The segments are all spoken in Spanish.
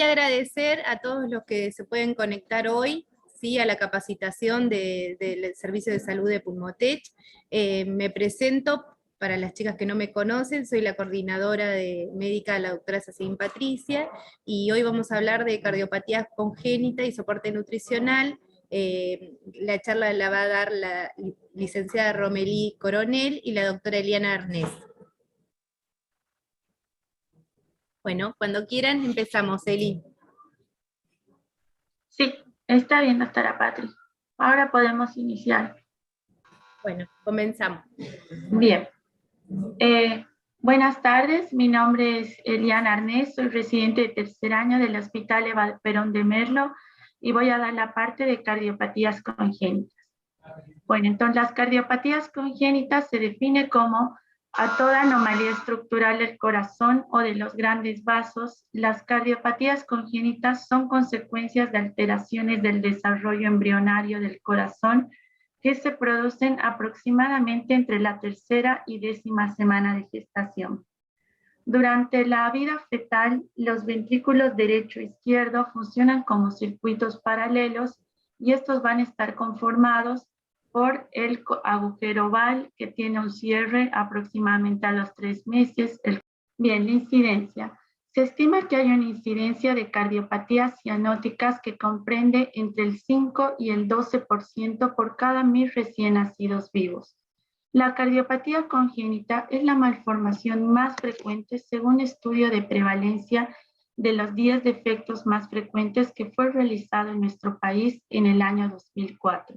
quería agradecer a todos los que se pueden conectar hoy, ¿sí?, a la capacitación del Servicio de Salud de Pulmotec. Me presento, para las chicas que no me conocen, soy la coordinadora médica, la doctora Sacín Patricia, y hoy vamos a hablar de cardiopatías congénitas y soporte nutricional. La charla la va a dar la licenciada Romelí Coronel y la doctora Eliana Arnés. Bueno, cuando quieran empezamos, Eli. Sí, está bien, doctora Patri. Ahora podemos iniciar. Bueno, comenzamos. Bien. Buenas tardes, mi nombre es Eliana Arnés, soy residente de tercer año del Hospital Eva Perón de Merlo y voy a dar la parte de cardiopatías congénitas. Bueno, entonces las cardiopatías congénitas se define como a toda anomalía estructural del corazón o de los grandes vasos. Las cardiopatías congénitas son consecuencias de alteraciones del desarrollo embrionario del corazón que se producen aproximadamente entre la tercera y 10ª semana de gestación. Durante la vida fetal, los ventrículos derecho e izquierdo funcionan como circuitos paralelos y estos van a estar conformados por el agujero oval que tiene un cierre aproximadamente a los 3 meses. Bien, la incidencia. Se estima que hay una incidencia de cardiopatías cianóticas que comprende entre el 5 y el 12% por cada 1000 recién nacidos vivos. La cardiopatía congénita es la malformación más frecuente según estudio de prevalencia de los 10 defectos más frecuentes que fue realizado en nuestro país en el año 2004.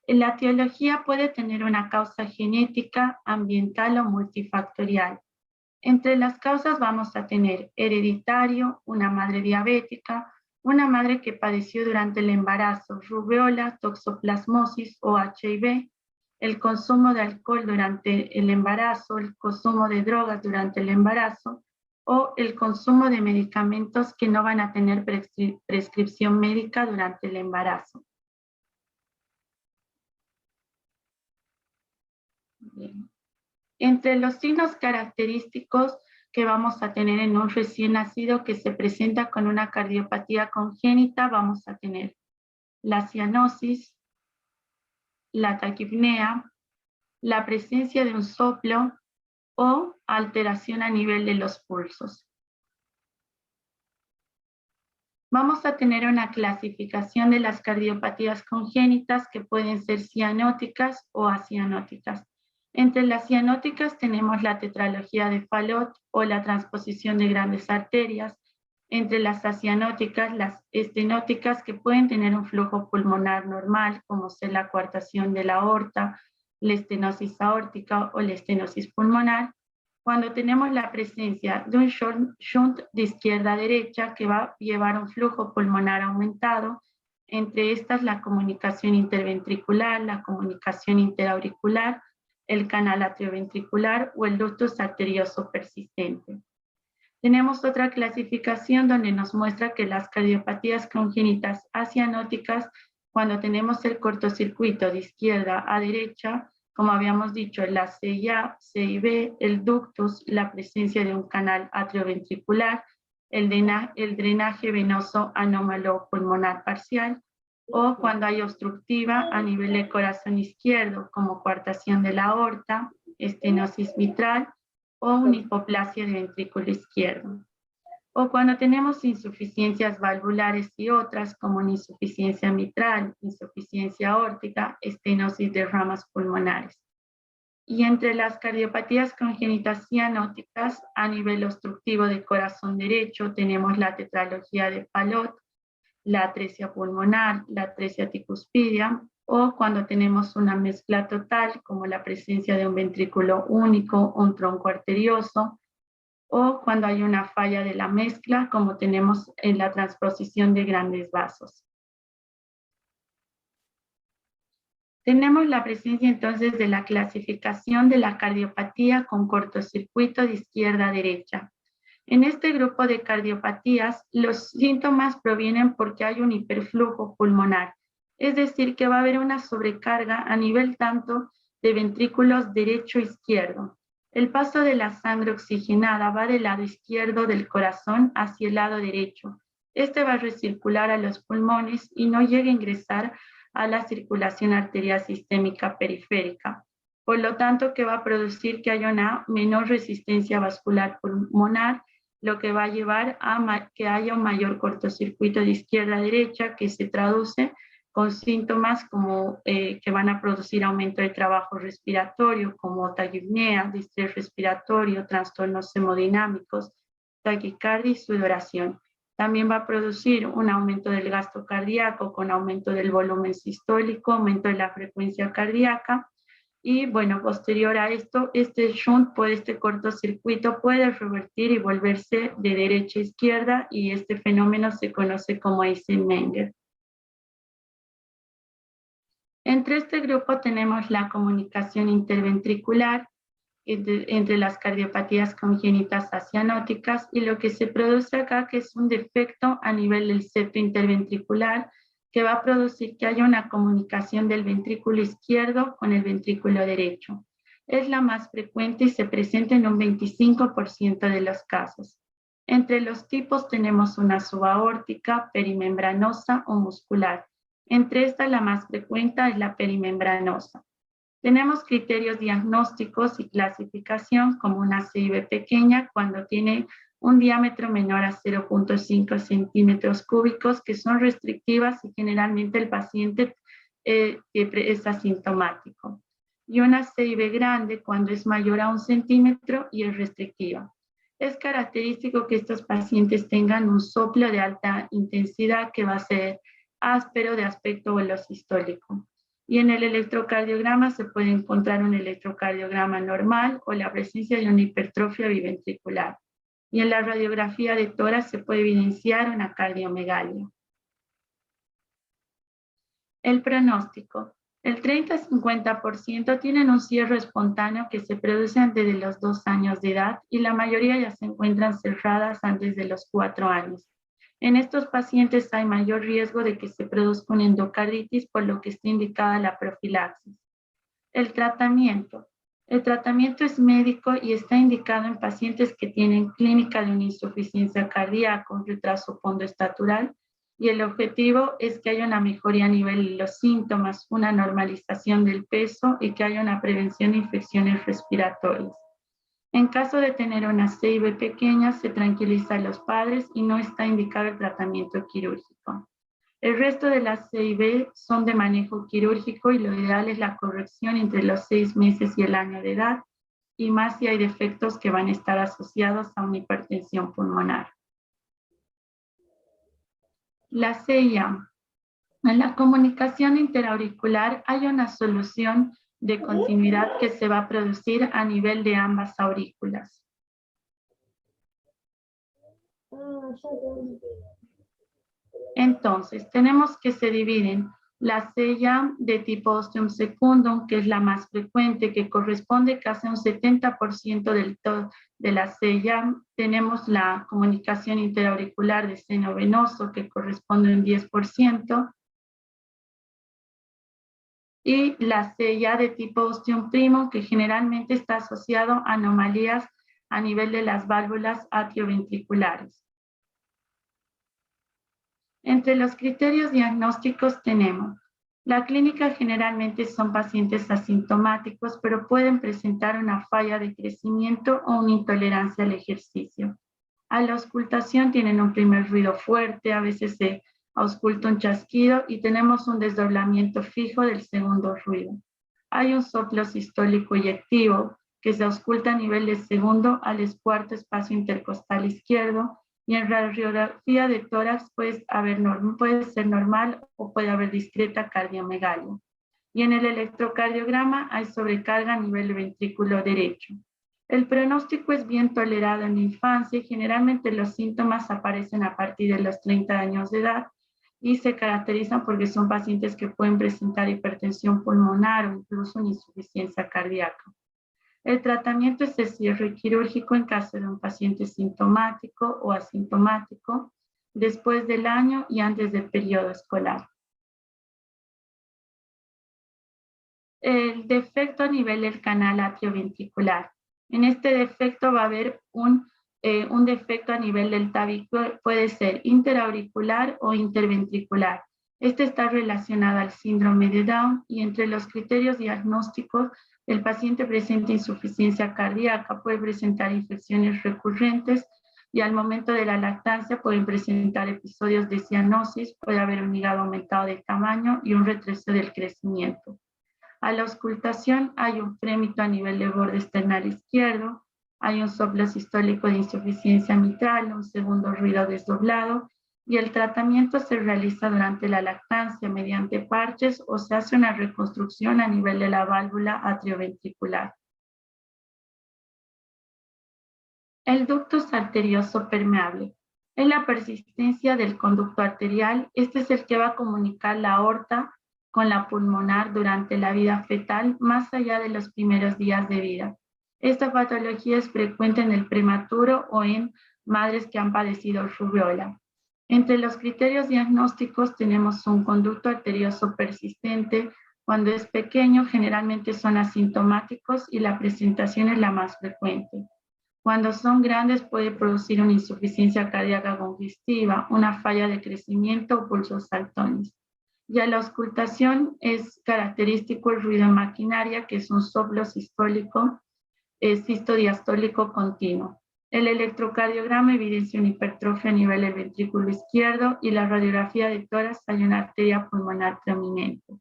La etiología puede tener una causa genética, ambiental o multifactorial. Entre las causas vamos a tener hereditario, una madre diabética, una madre que padeció durante el embarazo rubéola, toxoplasmosis o HIV, el consumo de alcohol durante el embarazo, el consumo de drogas durante el embarazo o el consumo de medicamentos que no van a tener prescripción médica durante el embarazo. Bien. Entre los signos característicos que vamos a tener en un recién nacido que se presenta con una cardiopatía congénita, vamos a tener la cianosis, la taquipnea, la presencia de un soplo o alteración a nivel de los pulsos. Vamos a tener una clasificación de las cardiopatías congénitas que pueden ser cianóticas o acianóticas. Entre las cianóticas tenemos la tetralogía de Fallot o la transposición de grandes arterias. Entre las acianóticas, las estenóticas que pueden tener un flujo pulmonar normal, como ser la coartación de la aorta, la estenosis aórtica o la estenosis pulmonar. Cuando tenemos la presencia de un shunt de izquierda a derecha que va a llevar un flujo pulmonar aumentado, entre estas la comunicación interventricular, la comunicación interauricular, el canal atrioventricular o el ductus arterioso persistente. Tenemos otra clasificación donde nos muestra que las cardiopatías congénitas acianóticas, cuando tenemos el cortocircuito de izquierda a derecha, como habíamos dicho, la CIA, CIB, el ductus, la presencia de un canal atrioventricular, el drenaje venoso anómalo pulmonar parcial, o cuando hay obstructiva a nivel del corazón izquierdo, como coartación de la aorta, estenosis mitral o una hipoplasia de ventrículo izquierdo. O cuando tenemos insuficiencias valvulares y otras, como una insuficiencia mitral, insuficiencia aórtica, estenosis de ramas pulmonares. Y entre las cardiopatías congénitas cianóticas, a nivel obstructivo del corazón derecho, tenemos la tetralogía de Fallot, la atresia pulmonar, la atresia tricuspidia, o cuando tenemos una mezcla total, como la presencia de un ventrículo único, un tronco arterioso, o cuando hay una falla de la mezcla, como tenemos en la transposición de grandes vasos. Tenemos la presencia entonces de la clasificación de la cardiopatía con cortocircuito de izquierda a derecha. En este grupo de cardiopatías, los síntomas provienen porque hay un hiperflujo pulmonar, es decir, que va a haber una sobrecarga a nivel tanto de ventrículos derecho e izquierdo. El paso de la sangre oxigenada va del lado izquierdo del corazón hacia el lado derecho, Este va a recircular a los pulmones y no llega a ingresar a la circulación arterial sistémica periférica. Por lo tanto, que va a producir que haya una menor resistencia vascular pulmonar, lo que va a llevar a que haya un mayor cortocircuito de izquierda a derecha, que se traduce con síntomas como que van a producir aumento de trabajo respiratorio, como taquipnea, distrés respiratorio, trastornos hemodinámicos, taquicardia y sudoración. También va a producir un aumento del gasto cardíaco con aumento del volumen sistólico, aumento de la frecuencia cardíaca. Y bueno, posterior a esto, este shunt, este cortocircuito puede revertir y volverse de derecha a izquierda, y este fenómeno se conoce como Eisenmenger. Entre este grupo tenemos la comunicación interventricular entre las cardiopatías congénitas acianóticas, y lo que se produce acá que es un defecto a nivel del septo interventricular que va a producir que haya una comunicación del ventrículo izquierdo con el ventrículo derecho. Es la más frecuente y se presenta en un 25% de los casos. Entre los tipos tenemos una subaórtica, perimembranosa o muscular. Entre estas, la más frecuente es la perimembranosa. Tenemos criterios diagnósticos y clasificación como una CIB pequeña cuando tiene un diámetro menor a 0.5 centímetros cúbicos, que son restrictivas y generalmente el paciente es asintomático. Y una CIB grande cuando es mayor a 1 centímetro y es restrictiva. Es característico que estos pacientes tengan un soplo de alta intensidad que va a ser áspero, de aspecto velocistólico. Y en el electrocardiograma se puede encontrar un electrocardiograma normal o la presencia de una hipertrofia biventricular. Y en la radiografía de tórax se puede evidenciar una cardiomegalia. El pronóstico. El 30-50% tienen un cierre espontáneo que se produce antes de los 2 años de edad, y la mayoría ya se encuentran cerradas antes de los 4 años. En estos pacientes hay mayor riesgo de que se produzca una endocarditis, por lo que está indicada la profilaxis. El tratamiento. El tratamiento es médico y está indicado en pacientes que tienen clínica de una insuficiencia cardíaca, un retraso pondoestatural, y el objetivo es que haya una mejoría a nivel de los síntomas, una normalización del peso y que haya una prevención de infecciones respiratorias. En caso de tener una CIB pequeña, se tranquiliza a los padres y no está indicado el tratamiento quirúrgico. El resto de las CIB son de manejo quirúrgico y lo ideal es la corrección entre los 6 meses y el año de edad, y más si hay defectos que van a estar asociados a una hipertensión pulmonar. La CIA. En la comunicación interauricular hay una solución de continuidad que se va a producir a nivel de ambas aurículas. Entonces, tenemos que se dividen la sella de tipo ostium secundum, que es la más frecuente, que corresponde casi a un 70% de la sella. Tenemos la comunicación interauricular de seno venoso, que corresponde a un 10%. Y la sella de tipo ostium primum, que generalmente está asociado a anomalías a nivel de las válvulas atrioventriculares. Entre los criterios diagnósticos tenemos: la clínica generalmente son pacientes asintomáticos, pero pueden presentar una falla de crecimiento o una intolerancia al ejercicio. A la auscultación tienen un primer ruido fuerte, a veces se ausculta un chasquido y tenemos un desdoblamiento fijo del segundo ruido. Hay un soplo sistólico eyectivo que se ausculta a nivel del segundo al cuarto espacio intercostal izquierdo, y en radiografía de tórax puede ser normal o puede haber discreta cardiomegalia. Y en el electrocardiograma hay sobrecarga a nivel del ventrículo derecho. El pronóstico es bien tolerado en la infancia y generalmente los síntomas aparecen a partir de los 30 años de edad y se caracterizan porque son pacientes que pueden presentar hipertensión pulmonar o incluso una insuficiencia cardíaca. El tratamiento es el cierre quirúrgico en caso de un paciente sintomático o asintomático, después del año y antes del periodo escolar. El defecto a nivel del canal atrioventricular. En este defecto va a haber un un defecto a nivel del tabique puede ser interauricular o interventricular. Este está relacionado al síndrome de Down y entre los criterios diagnósticos, el paciente presenta insuficiencia cardíaca, puede presentar infecciones recurrentes y al momento de la lactancia pueden presentar episodios de cianosis, puede haber un hígado aumentado de tamaño y un retroceso del crecimiento. A la auscultación hay un frémito a nivel del borde esternal izquierdo, hay un soplo sistólico de insuficiencia mitral, un segundo ruido desdoblado, y el tratamiento se realiza durante la lactancia mediante parches o se hace una reconstrucción a nivel de la válvula atrioventricular. El ductus arterioso permeable es la persistencia del conducto arterial. Este es el que va a comunicar la aorta con la pulmonar durante la vida fetal, más allá de los primeros días de vida. Esta patología es frecuente en el prematuro o en madres que han padecido rubiola. Entre los criterios diagnósticos tenemos un conducto arterioso persistente. Cuando es pequeño, generalmente son asintomáticos y la presentación es la más frecuente. Cuando son grandes puede producir una insuficiencia cardíaca congestiva, una falla de crecimiento o pulsos saltones. Y a la auscultación es característico el ruido en maquinaria, que es un soplo sistólico, sistodiastólico continuo. El electrocardiograma evidencia una hipertrofia a nivel del ventrículo izquierdo y la radiografía de tórax hay una arteria pulmonar prominente.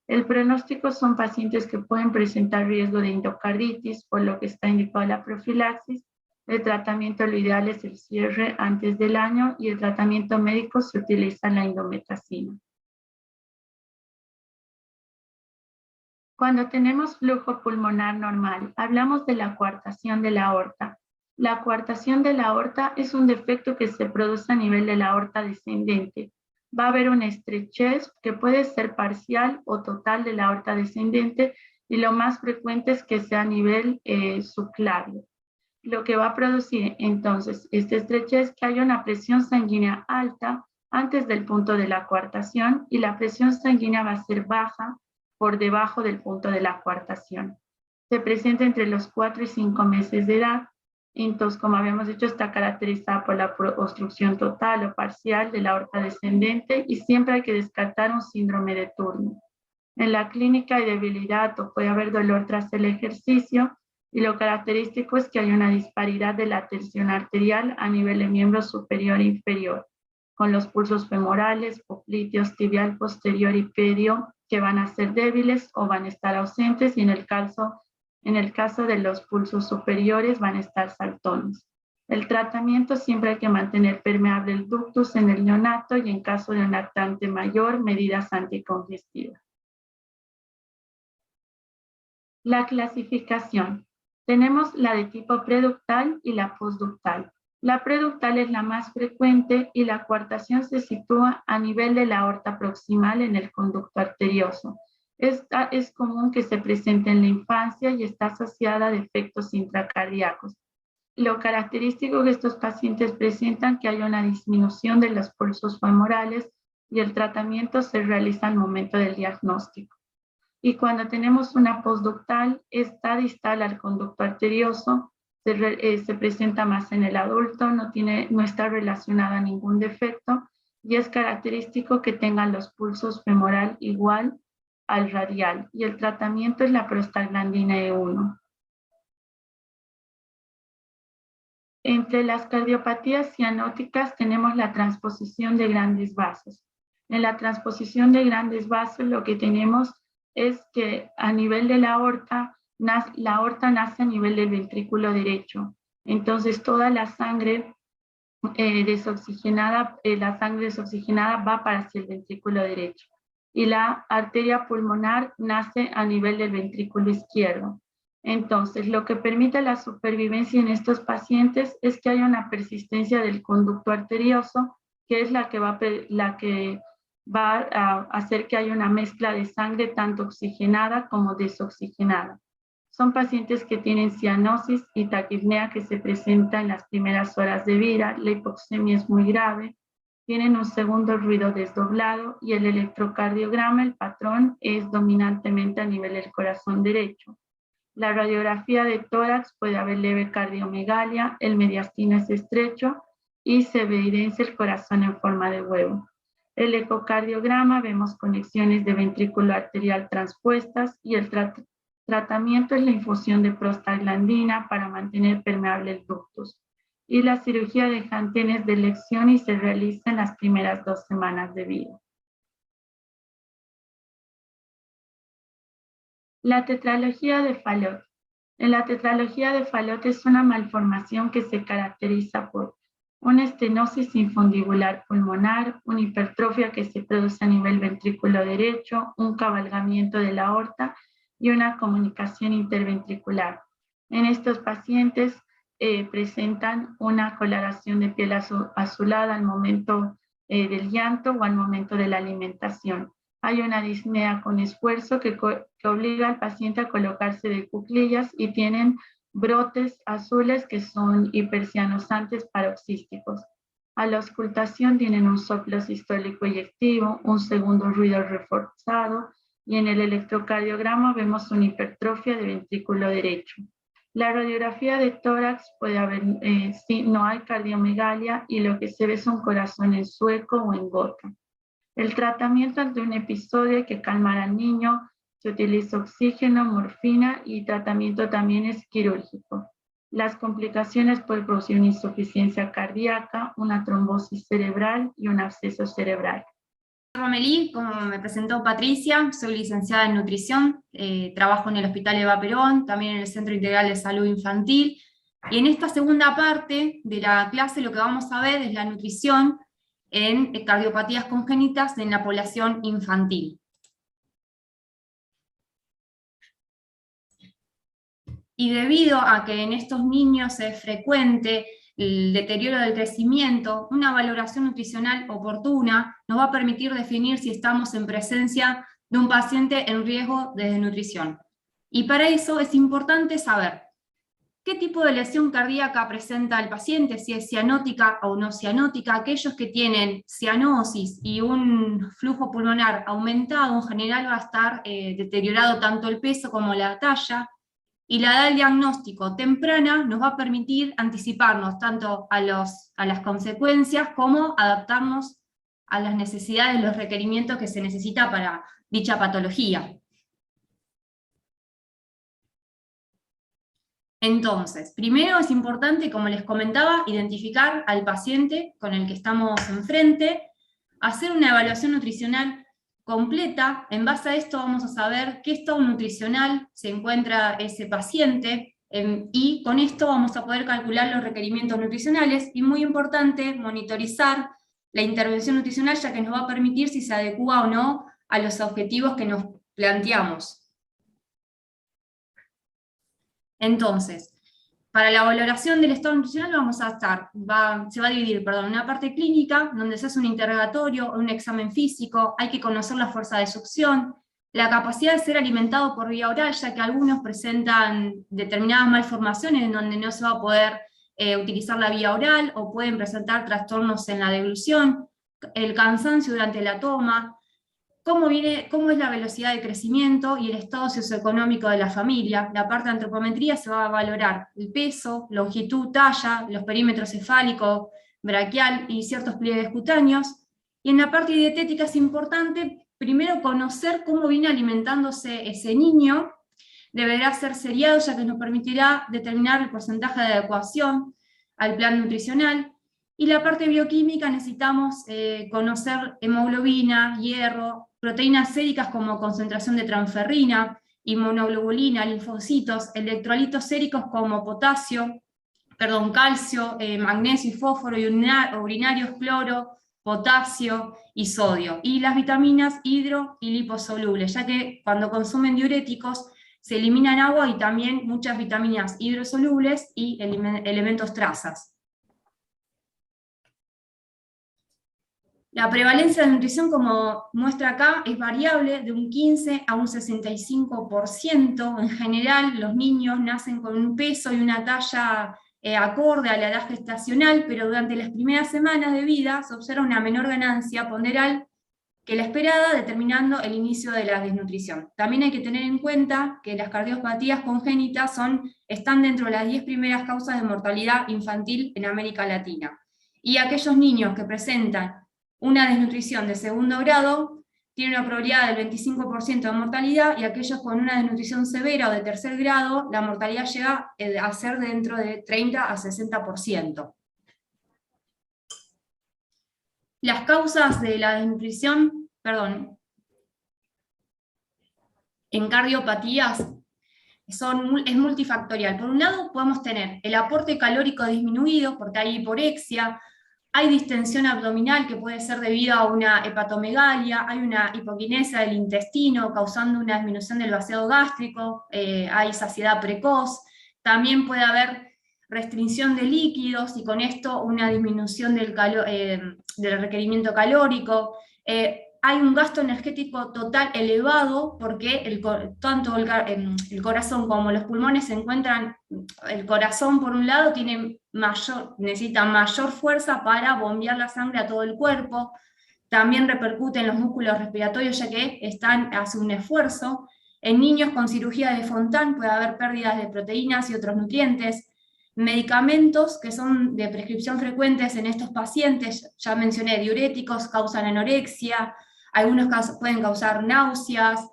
El pronóstico son pacientes que pueden presentar riesgo de endocarditis, por lo que está indicada la profilaxis. El tratamiento lo ideal es el cierre antes del año y el tratamiento médico se utiliza la indometacina. Cuando tenemos flujo pulmonar normal, hablamos de la coartación de la aorta. La coartación de la aorta es un defecto que se produce a nivel de la aorta descendente. Va a haber una estrechez que puede ser parcial o total de la aorta descendente y lo más frecuente es que sea a nivel subclavio. Lo que va a producir entonces esta estrechez es que haya una presión sanguínea alta antes del punto de la coartación y la presión sanguínea va a ser baja por debajo del punto de la coartación. Se presenta entre los 4 y 5 meses de edad. Entonces, como habíamos dicho, está caracterizada por la obstrucción total o parcial de la aorta descendente y siempre hay que descartar un síndrome de Turner. En la clínica hay debilidad o puede haber dolor tras el ejercicio y lo característico es que hay una disparidad de la tensión arterial a nivel de miembro superior e inferior, con los pulsos femorales, popliteos, tibial posterior y pedio que van a ser débiles o van a estar ausentes y en el caso de los pulsos superiores van a estar saltones. El tratamiento siempre hay que mantener permeable el ductus en el neonato y en caso de un lactante mayor, medidas anticongestivas. La clasificación. Tenemos la de tipo preductal y la postductal. La preductal es la más frecuente y la coartación se sitúa a nivel de la aorta proximal en el conducto arterioso. Esta es común que se presente en la infancia y está asociada a defectos intracardíacos. Lo característico que estos pacientes presentan que hay una disminución de los pulsos femorales y el tratamiento se realiza al momento del diagnóstico. Y cuando tenemos una postductal, está distal al conducto arterioso, se presenta más en el adulto, no está relacionada a ningún defecto y es característico que tengan los pulsos femoral igual al radial y el tratamiento es la prostaglandina E1. Entre las cardiopatías cianóticas tenemos la transposición de grandes vasos. En la transposición de grandes vasos lo que tenemos es que a nivel de la aorta nace a nivel del ventrículo derecho. Entonces toda la sangre desoxigenada va para hacia el ventrículo derecho. Y la arteria pulmonar nace a nivel del ventrículo izquierdo. Entonces, lo que permite la supervivencia en estos pacientes es que haya una persistencia del conducto arterioso, que es la que va a hacer que haya una mezcla de sangre tanto oxigenada como desoxigenada. Son pacientes que tienen cianosis y taquipnea que se presenta en las primeras horas de vida, la hipoxemia es muy grave, tienen un segundo ruido desdoblado y el electrocardiograma, el patrón, es dominantemente a nivel del corazón derecho. La radiografía de tórax puede haber leve cardiomegalia, el mediastino es estrecho y se evidencia el corazón en forma de huevo. El ecocardiograma vemos conexiones de ventrículo arterial transpuestas y el tratamiento es la infusión de prostaglandina para mantener permeable el ductus. Y la cirugía de Huntington es de elección y se realiza en las primeras 2 semanas de vida. La tetralogía de Fallot. En la tetralogía de Fallot es una malformación que se caracteriza por una estenosis infundibular pulmonar, una hipertrofia que se produce a nivel ventrículo derecho, un cabalgamiento de la aorta y una comunicación interventricular. En estos pacientes presentan una coloración de piel azulada al momento del llanto o al momento de la alimentación. Hay una disnea con esfuerzo que obliga al paciente a colocarse de cuclillas y tienen brotes azules que son hipercianosantes paroxísticos. A la auscultación tienen un soplo sistólico eyectivo, un segundo ruido reforzado y en el electrocardiograma vemos una hipertrofia de ventrículo derecho. La radiografía de tórax puede haber, no hay cardiomegalia y lo que se ve es un corazón en sueco o en gota. El tratamiento ante un episodio hay que calmar al niño, se utiliza oxígeno, morfina y tratamiento también es quirúrgico. Las complicaciones pueden producir una insuficiencia cardíaca, una trombosis cerebral y un absceso cerebral. Romelí, como me presentó Patricia, soy licenciada en nutrición, trabajo en el Hospital Eva Perón, también en el Centro Integral de Salud Infantil, y en esta segunda parte de la clase lo que vamos a ver es la nutrición en cardiopatías congénitas en la población infantil. Y debido a que en estos niños es frecuente el deterioro del crecimiento, una valoración nutricional oportuna nos va a permitir definir si estamos en presencia de un paciente en riesgo de desnutrición. Y para eso es importante saber qué tipo de lesión cardíaca presenta el paciente, si es cianótica o no cianótica. Aquellos que tienen cianosis y un flujo pulmonar aumentado, en general va a estar deteriorado tanto el peso como la talla, y la edad del diagnóstico temprana nos va a permitir anticiparnos tanto a las consecuencias como adaptarnos a las necesidades, los requerimientos que se necesita para dicha patología. Entonces, primero es importante, como les comentaba, identificar al paciente con el que estamos enfrente, hacer una evaluación nutricional completa. En base a esto vamos a saber qué estado nutricional se encuentra ese paciente, y con esto vamos a poder calcular los requerimientos nutricionales, y muy importante, monitorizar la intervención nutricional, ya que nos va a permitir si se adecua o no a los objetivos que nos planteamos. Entonces, para la valoración del estado nutricional se va a dividir, una parte clínica, donde se hace un interrogatorio, un examen físico, hay que conocer la fuerza de succión, la capacidad de ser alimentado por vía oral, ya que algunos presentan determinadas malformaciones en donde no se va a poder utilizar la vía oral, o pueden presentar trastornos en la deglución, el cansancio durante la toma, cómo es la velocidad de crecimiento y el estado socioeconómico de la familia. La parte de antropometría se va a valorar el peso, longitud, talla, los perímetros cefálico, braquial y ciertos pliegues cutáneos. Y en la parte dietética es importante primero conocer cómo viene alimentándose ese niño. Deberá ser seriado, ya que nos permitirá determinar el porcentaje de adecuación al plan nutricional. Y la parte bioquímica necesitamos conocer hemoglobina, hierro, proteínas séricas como concentración de transferrina, inmunoglobulina, linfocitos, electrolitos séricos como calcio, magnesio y fósforo, y urinarios, cloro, potasio y sodio. Y las vitaminas hidro y liposolubles, ya que cuando consumen diuréticos se eliminan agua y también muchas vitaminas hidrosolubles y elementos trazas. La prevalencia de nutrición, como muestra acá, es variable de un 15 a un 65%. En general, los niños nacen con un peso y una talla acorde a la edad gestacional, pero durante las primeras semanas de vida se observa una menor ganancia ponderal que la esperada, determinando el inicio de la desnutrición. También hay que tener en cuenta que las cardiopatías congénitas están dentro de las 10 primeras causas de mortalidad infantil en América Latina. Y aquellos niños que presentan una desnutrición de segundo grado tienen una probabilidad del 25% de mortalidad, y aquellos con una desnutrición severa o de tercer grado, la mortalidad llega a ser dentro de 30 a 60%. Las causas de la desnutrición, en cardiopatías es multifactorial. Por un lado podemos tener el aporte calórico disminuido, porque hay hiporexia, hay distensión abdominal que puede ser debido a una hepatomegalia, hay una hipoquinesia del intestino causando una disminución del vaciado gástrico, hay saciedad precoz, también puede haber restricción de líquidos y con esto una disminución del requerimiento calórico. Hay un gasto energético total elevado porque tanto el corazón como los pulmones se encuentran, el corazón por un lado necesita mayor fuerza para bombear la sangre a todo el cuerpo, también repercute en los músculos respiratorios ya que hacen un esfuerzo. En niños con cirugía de Fontan puede haber pérdidas de proteínas y otros nutrientes. Medicamentos que son de prescripción frecuentes en estos pacientes, ya mencioné, diuréticos causan anorexia, algunos casos pueden causar náuseas,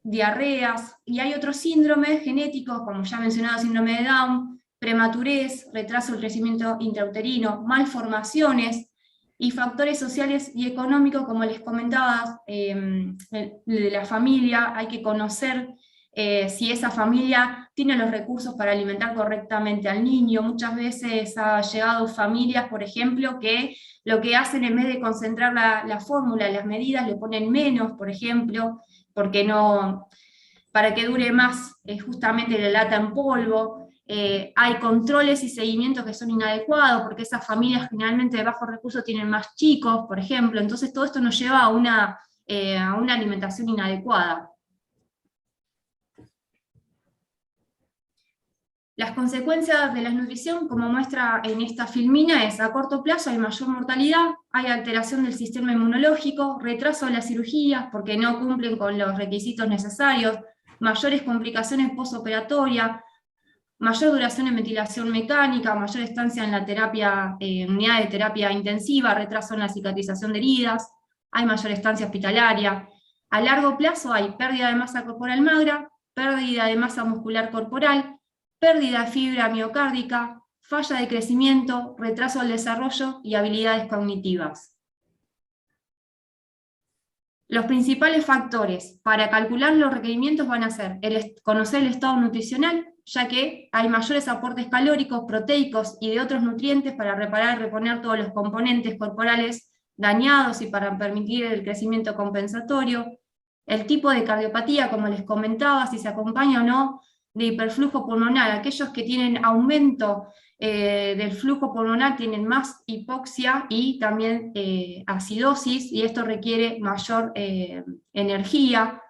diarreas, y hay otros síndromes genéticos, como ya mencionado, síndrome de Down, prematurez, retraso del crecimiento intrauterino, malformaciones, y factores sociales y económicos, como les comentaba, de la familia. Hay que conocer si esa familia tiene los recursos para alimentar correctamente al niño. Muchas veces ha llegado familias, por ejemplo, que lo que hacen en vez de concentrar la fórmula, las medidas, le ponen menos, por ejemplo, porque para que dure más justamente la lata en polvo. Hay controles y seguimientos que son inadecuados, porque esas familias generalmente de bajos recursos tienen más chicos, por ejemplo, entonces todo esto nos lleva a una alimentación inadecuada. Las consecuencias de la desnutrición, como muestra en esta filmina, es a corto plazo hay mayor mortalidad, hay alteración del sistema inmunológico, retraso de las cirugías porque no cumplen con los requisitos necesarios, mayores complicaciones postoperatorias, mayor duración en ventilación mecánica, mayor estancia en la unidad de terapia intensiva, retraso en la cicatrización de heridas, hay mayor estancia hospitalaria. A largo plazo hay pérdida de masa corporal magra, pérdida de masa muscular corporal, pérdida de fibra miocárdica, falla de crecimiento, retraso del desarrollo y habilidades cognitivas. Los principales factores para calcular los requerimientos van a ser conocer el estado nutricional, ya que hay mayores aportes calóricos, proteicos y de otros nutrientes para reparar y reponer todos los componentes corporales dañados y para permitir el crecimiento compensatorio. El tipo de cardiopatía, como les comentaba, si se acompaña o no de hiperflujo pulmonar. Aquellos que tienen aumento del flujo pulmonar tienen más hipoxia y también acidosis, y esto requiere mayor energía.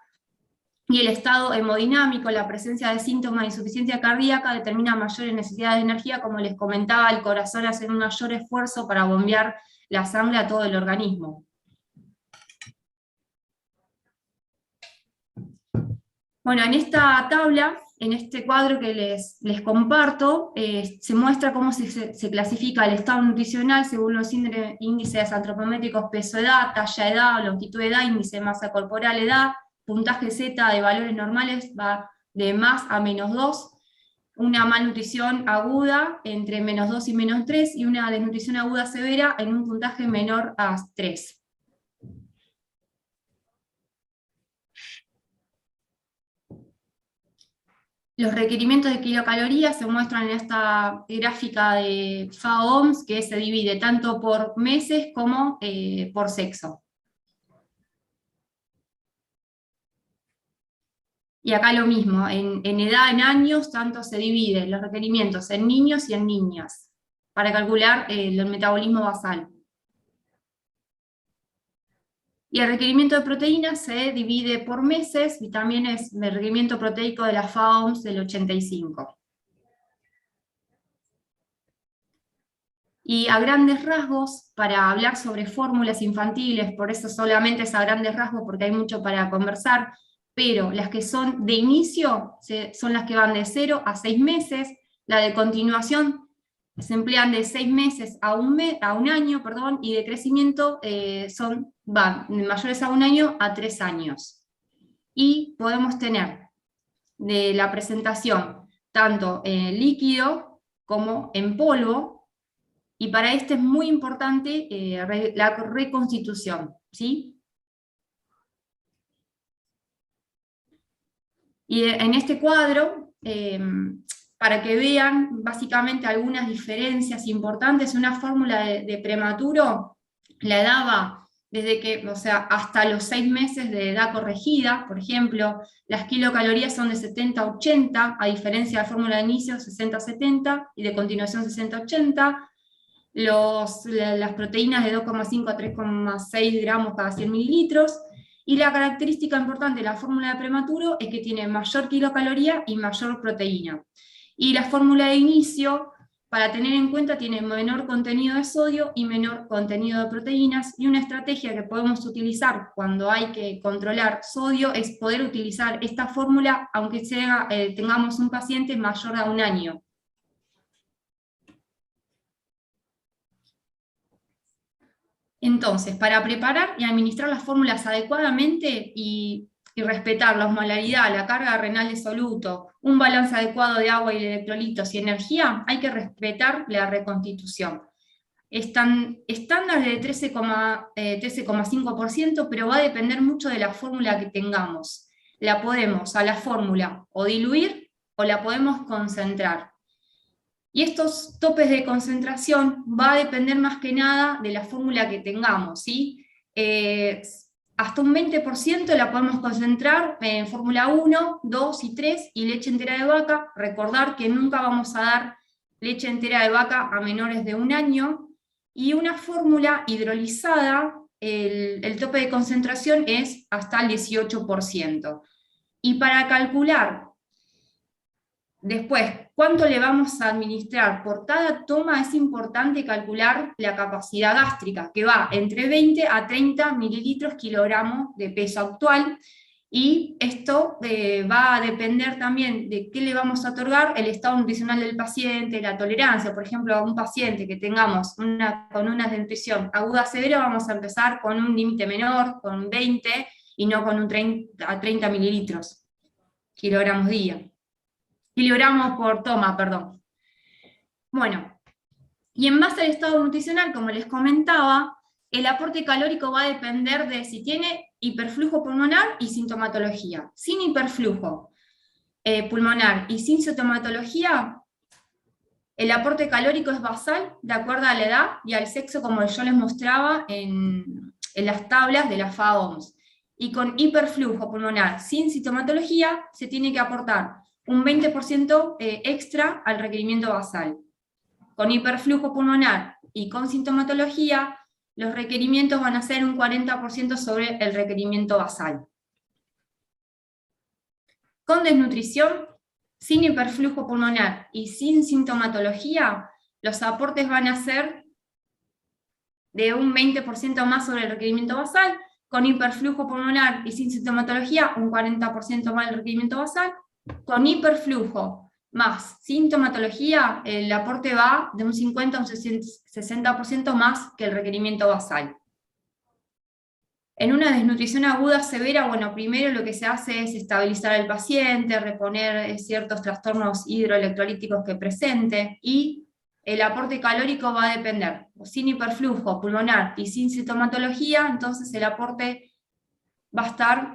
Y el estado hemodinámico, la presencia de síntomas de insuficiencia cardíaca determina mayores necesidades de energía, como les comentaba, el corazón hace un mayor esfuerzo para bombear la sangre a todo el organismo. Bueno, en esta tabla, en este cuadro que les comparto, se muestra cómo se clasifica el estado nutricional según los índices antropométricos peso-edad, talla-edad, longitud-edad, índice de masa corporal-edad, puntaje Z de valores normales va de más a -2, una malnutrición aguda entre -2 y -3, y una desnutrición aguda severa en un puntaje menor a 3. Los requerimientos de kilocalorías se muestran en esta gráfica de FAO-OMS, que se divide tanto por meses como por sexo. Y acá lo mismo, en edad, en años, tanto se divide los requerimientos en niños y en niñas, para calcular el metabolismo basal. Y el requerimiento de proteínas se divide por meses, y también es el requerimiento proteico de la FAO-OMS del 85. Y a grandes rasgos, para hablar sobre fórmulas infantiles, por eso solamente es a grandes rasgos porque hay mucho para conversar, pero las que son de inicio son las que van de 0 a 6 meses, la de continuación se emplean de 6 meses a un año, perdón, y de crecimiento van de mayores a 1 año a 3 años. Y podemos tener de la presentación tanto en líquido como en polvo, y para este es muy importante la reconstitución, ¿sí? Y en este cuadro, para que vean básicamente algunas diferencias importantes, una fórmula de prematuro la daba desde que, o sea, hasta los 6 meses de edad corregida, por ejemplo, las kilocalorías son de 70 a 80, a diferencia de la fórmula de inicio 60 a 70 y de continuación 60 a 80, las proteínas de 2,5 a 3,6 gramos cada 100 mililitros, y la característica importante de la fórmula de prematuro es que tiene mayor kilocaloría y mayor proteína. Y la fórmula de inicio, para tener en cuenta, tiene menor contenido de sodio y menor contenido de proteínas, y una estrategia que podemos utilizar cuando hay que controlar sodio es poder utilizar esta fórmula aunque tengamos un paciente mayor a 1 año. Entonces, para preparar y administrar las fórmulas adecuadamente y respetar la osmolaridad, la carga renal de soluto, un balance adecuado de agua y electrolitos y energía, hay que respetar la reconstitución. Estándar de 13,5%, pero va a depender mucho de la fórmula que tengamos. La podemos a la fórmula o diluir o la podemos concentrar. Y estos topes de concentración va a depender más que nada de la fórmula que tengamos, ¿sí? Hasta un 20% la podemos concentrar en fórmula 1, 2 y 3 y leche entera de vaca. Recordar que nunca vamos a dar leche entera de vaca a menores de 1 año. Y una fórmula hidrolizada, el tope de concentración es hasta el 18%. Y para calcular después cuánto le vamos a administrar por cada toma, es importante calcular la capacidad gástrica, que va entre 20 a 30 mililitros kilogramo de peso actual, y esto va a depender también de qué le vamos a otorgar, el estado nutricional del paciente, la tolerancia. Por ejemplo, a un paciente que tengamos con una desnutrición aguda severa, vamos a empezar con un límite menor, con 20, y no con un 30 mililitros kilogramos día. Kilogramos por toma, perdón. Bueno, y en base al estado nutricional, como les comentaba, el aporte calórico va a depender de si tiene hiperflujo pulmonar y sintomatología. Sin hiperflujo pulmonar y sin sintomatología, el aporte calórico es basal de acuerdo a la edad y al sexo, como yo les mostraba en las tablas de la FAOMS. Y con hiperflujo pulmonar sin sintomatología se tiene que aportar un 20% extra al requerimiento basal. Con hiperflujo pulmonar y con sintomatología, los requerimientos van a ser un 40% sobre el requerimiento basal. Con desnutrición, sin hiperflujo pulmonar y sin sintomatología, los aportes van a ser de un 20% más sobre el requerimiento basal. Con hiperflujo pulmonar y sin sintomatología, un 40% más del requerimiento basal. Con hiperflujo más sintomatología, el aporte va de un 50 a un 60% más que el requerimiento basal. En una desnutrición aguda severa, bueno, primero lo que se hace es estabilizar al paciente, reponer ciertos trastornos hidroelectrolíticos que presente, y el aporte calórico va a depender. Sin hiperflujo pulmonar y sin sintomatología, entonces el aporte va a estar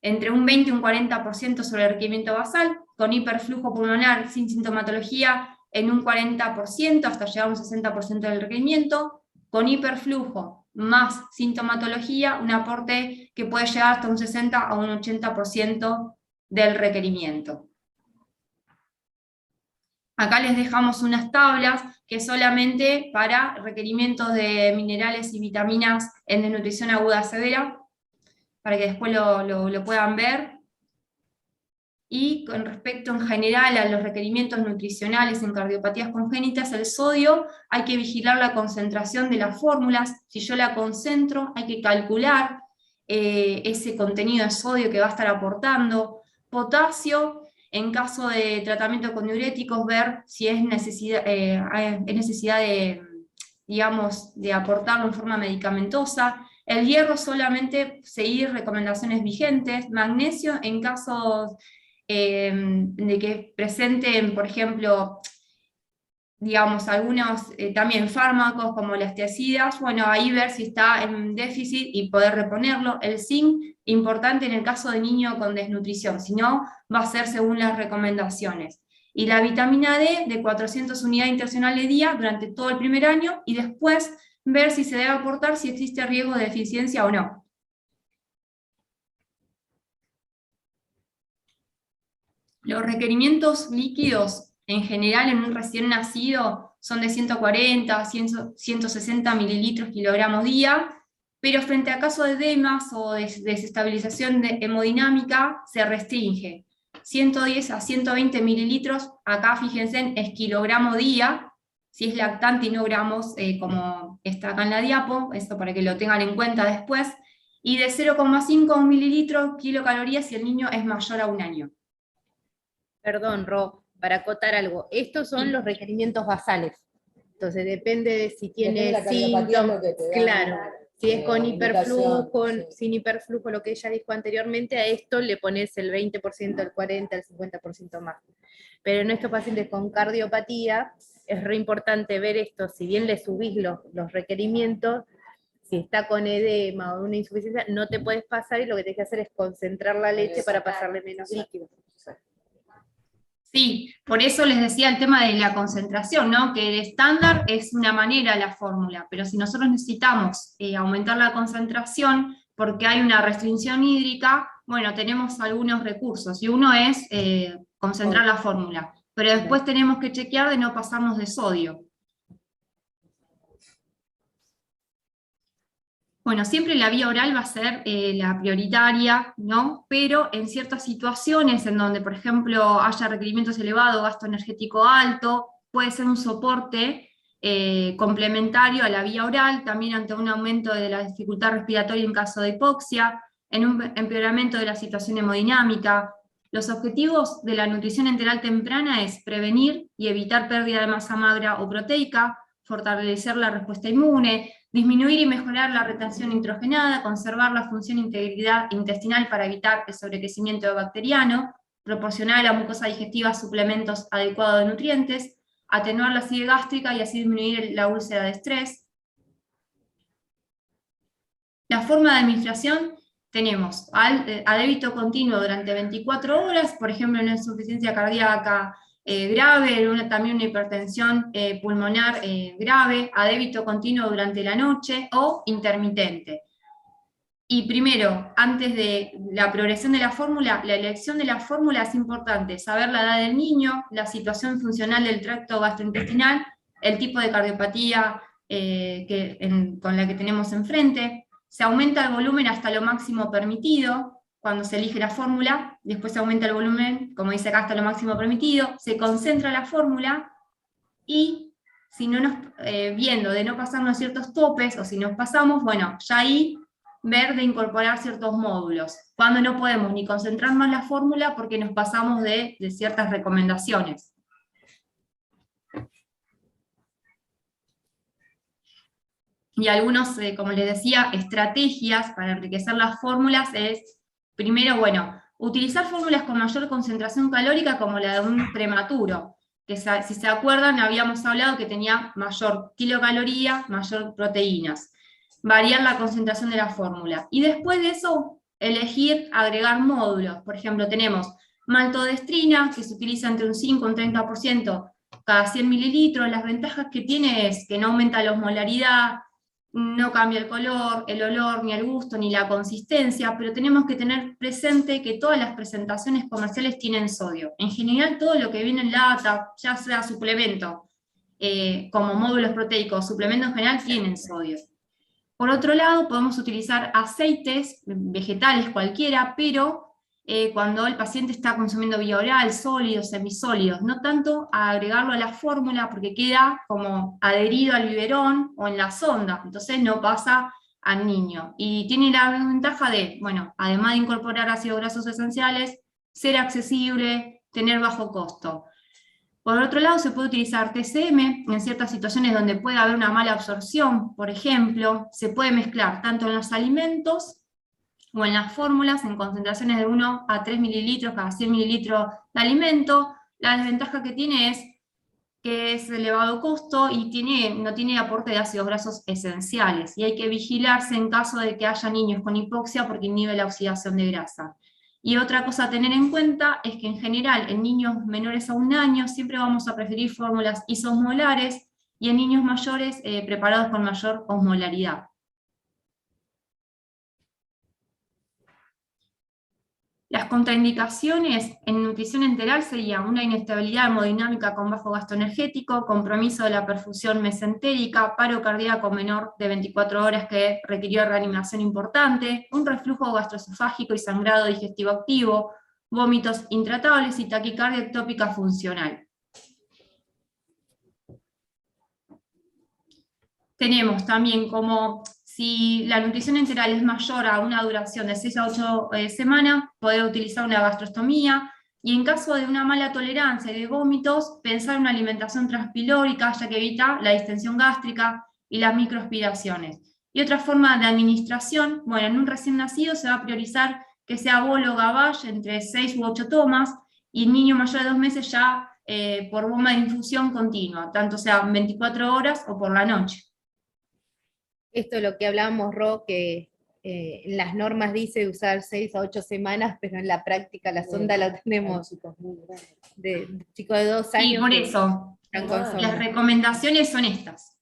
entre un 20 y un 40% sobre el requerimiento basal, con hiperflujo pulmonar sin sintomatología en un 40%, hasta llegar a un 60% del requerimiento, con hiperflujo más sintomatología, un aporte que puede llegar hasta un 60 a un 80% del requerimiento. Acá les dejamos unas tablas que solamente para requerimientos de minerales y vitaminas en desnutrición aguda severa, para que después lo puedan ver. Y con respecto en general a los requerimientos nutricionales en cardiopatías congénitas, el sodio, hay que vigilar la concentración de las fórmulas. Si yo la concentro, hay que calcular ese contenido de sodio que va a estar aportando. Potasio, en caso de tratamiento con diuréticos, ver si es necesidad de, digamos, de aportarlo en forma medicamentosa. El hierro, solamente seguir recomendaciones vigentes. Magnesio, en casos de que presenten, por ejemplo, digamos, algunos también fármacos como las tiazidas, bueno, ahí ver si está en déficit y poder reponerlo. El zinc, importante en el caso de niño con desnutrición, si no, va a ser según las recomendaciones. Y la vitamina D de 400 unidades internacionales día durante todo el primer año, y después ver si se debe aportar, si existe riesgo de deficiencia o no. Los requerimientos líquidos en general en un recién nacido son de 140 a 160 mililitros kilogramos día, pero frente a casos de edemas o de desestabilización hemodinámica se restringe. 110 a 120 mililitros, acá fíjense, es kilogramo día, si es lactante y no gramos, como está acá en la diapo, esto para que lo tengan en cuenta después, y de 0,5 a 1 mililitro kilocalorías si el niño es mayor a 1 año. Perdón, Ro, para acotar algo, estos son los requerimientos basales. Entonces depende de si tiene síntomas, claro, si es con hiperflujo, sin hiperflujo, lo que ella dijo anteriormente, a esto le pones el 20%, el 40%, el 50% más. Pero en estos pacientes con cardiopatía es re importante ver esto, si bien le subís los requerimientos, si está con edema o una insuficiencia, no te puedes pasar, y lo que tienes que hacer es concentrar la leche para pasarle menos líquido. Sí, por eso les decía el tema de la concentración, ¿no? Que el estándar es una manera la fórmula, pero si nosotros necesitamos aumentar la concentración porque hay una restricción hídrica, bueno, tenemos algunos recursos, y uno es concentrar la fórmula, pero después tenemos que chequear de no pasarnos de sodio. Bueno, siempre la vía oral va a ser la prioritaria, ¿no? Pero en ciertas situaciones en donde, por ejemplo, haya requerimientos elevados, gasto energético alto, puede ser un soporte complementario a la vía oral, también ante un aumento de la dificultad respiratoria en caso de hipoxia, en un empeoramiento de la situación hemodinámica. Los objetivos de la nutrición enteral temprana es prevenir y evitar pérdida de masa magra o proteica, fortalecer la respuesta inmune, disminuir y mejorar la retención nitrogenada, conservar la función e integridad intestinal para evitar el sobrecrecimiento bacteriano, proporcionar a la mucosa digestiva suplementos adecuados de nutrientes, atenuar la acidez gástrica y así disminuir la úlcera de estrés. La forma de administración tenemos a débito continuo durante 24 horas, por ejemplo en una insuficiencia cardíaca grave, también una hipertensión pulmonar grave, a débito continuo durante la noche o intermitente. Y primero, antes de la progresión de la fórmula, la elección de la fórmula es importante, saber la edad del niño, la situación funcional del tracto gastrointestinal, el tipo de cardiopatía con la que tenemos enfrente. Se aumenta el volumen hasta lo máximo permitido cuando se elige la fórmula, después se aumenta el volumen, como dice acá, hasta lo máximo permitido, se concentra la fórmula, y si no nos, viendo de no pasarnos ciertos topes, o si nos pasamos, bueno, ya ahí ver de incorporar ciertos módulos, cuando no podemos ni concentrar más la fórmula porque nos pasamos de ciertas recomendaciones. Y algunos, como les decía, estrategias para enriquecer las fórmulas es, primero, bueno, utilizar fórmulas con mayor concentración calórica como la de un prematuro, que si se acuerdan habíamos hablado que tenía mayor kilocaloría, mayor proteínas. Variar la concentración de la fórmula. Y después de eso, elegir agregar módulos. Por ejemplo, tenemos maltodestrina, que se utiliza entre un 5 y un 30% cada 100 mililitros. Las ventajas que tiene es que no aumenta la osmolaridad, no cambia el color, el olor, ni el gusto, ni la consistencia, pero tenemos que tener presente que todas las presentaciones comerciales tienen sodio. En general, todo lo que viene en lata, ya sea suplemento, como módulos proteicos, suplemento en general, tienen sodio. Por otro lado, podemos utilizar aceites vegetales cualquiera, pero cuando el paciente está consumiendo vía oral, sólidos, semisólidos, no tanto a agregarlo a la fórmula porque queda como adherido al biberón o en la sonda, entonces no pasa al niño. Y tiene la ventaja de, bueno, además de incorporar ácidos grasos esenciales, ser accesible, tener bajo costo. Por otro lado, se puede utilizar TCM en ciertas situaciones donde puede haber una mala absorción, por ejemplo, se puede mezclar tanto en los alimentos o en las fórmulas en concentraciones de 1 a 3 mililitros cada 100 mililitros de alimento. La desventaja que tiene es que es elevado costo y no tiene aporte de ácidos grasos esenciales, y hay que vigilarse en caso de que haya niños con hipoxia porque inhibe la oxidación de grasa. Y otra cosa a tener en cuenta es que en general en niños menores a 1 año siempre vamos a preferir fórmulas isosmolares y en niños mayores preparados con mayor osmolaridad. Las contraindicaciones en nutrición enteral serían una inestabilidad hemodinámica con bajo gasto energético, compromiso de la perfusión mesentérica, paro cardíaco menor de 24 horas que requirió reanimación importante, un reflujo gastroesofágico y sangrado digestivo activo, vómitos intratables y taquicardia ectópica funcional. Tenemos también como si la nutrición enteral es mayor a una duración de 6 a 8 semanas, poder utilizar una gastrostomía, y en caso de una mala tolerancia y de vómitos, pensar en una alimentación transpilórica, ya que evita la distensión gástrica y las microaspiraciones. Y otra forma de administración, bueno, en un recién nacido se va a priorizar que sea bolo o gavage entre 6 u 8 tomas, y niño mayor de 2 meses ya por bomba de infusión continua, tanto sea 24 horas o por la noche. Esto es lo que hablábamos, Ro, que en las normas dice usar 6 a 8 semanas, pero en la práctica la sonda la tenemos de chicos de 2 años. Sí, por eso, las recomendaciones son estas.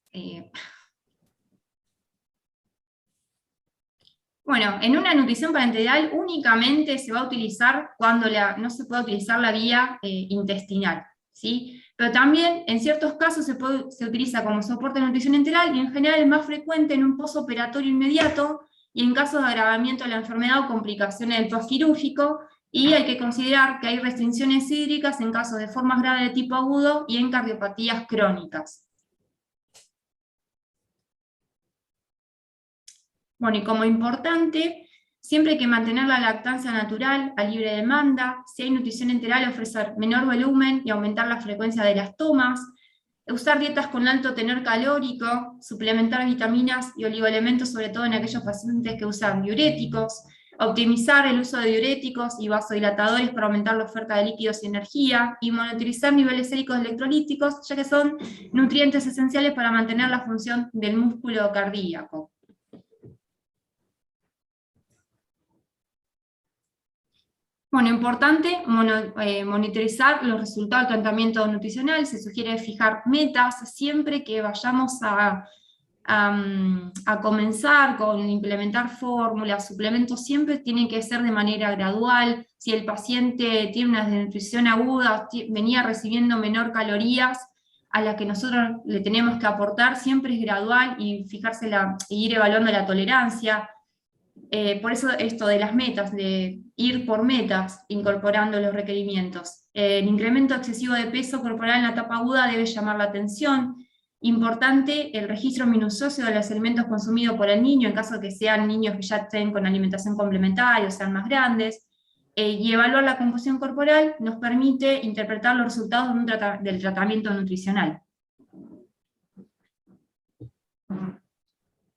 Bueno, en una nutrición parenteral únicamente se va a utilizar cuando no se puede utilizar la vía intestinal, ¿sí? Pero también en ciertos casos se utiliza como soporte de nutrición enteral, y en general es más frecuente en un posoperatorio inmediato y en casos de agravamiento de la enfermedad o complicaciones del postquirúrgico, y hay que considerar que hay restricciones hídricas en casos de formas graves de tipo agudo y en cardiopatías crónicas. Bueno, y como importante, siempre hay que mantener la lactancia natural a libre demanda. Si hay nutrición enteral, ofrecer menor volumen y aumentar la frecuencia de las tomas, usar dietas con alto tenor calórico, suplementar vitaminas y oligoelementos, sobre todo en aquellos pacientes que usan diuréticos, optimizar el uso de diuréticos y vasodilatadores para aumentar la oferta de líquidos y energía, y monitorizar niveles séricos electrolíticos, ya que son nutrientes esenciales para mantener la función del músculo cardíaco. Bueno, importante monitorizar los resultados del tratamiento nutricional. Se sugiere fijar metas siempre que vayamos a comenzar con implementar fórmulas, suplementos, siempre tienen que ser de manera gradual. Si el paciente tiene una desnutrición aguda, venía recibiendo menor calorías a la que nosotros le tenemos que aportar, siempre es gradual, y y ir evaluando la tolerancia. Por eso esto de las metas, de ir por metas, incorporando los requerimientos. El incremento excesivo de peso corporal en la etapa aguda debe llamar la atención. Importante el registro minucioso de los alimentos consumidos por el niño, en caso de que sean niños que ya estén con alimentación complementaria o sean más grandes. Y evaluar la composición corporal nos permite interpretar los resultados del tratamiento nutricional.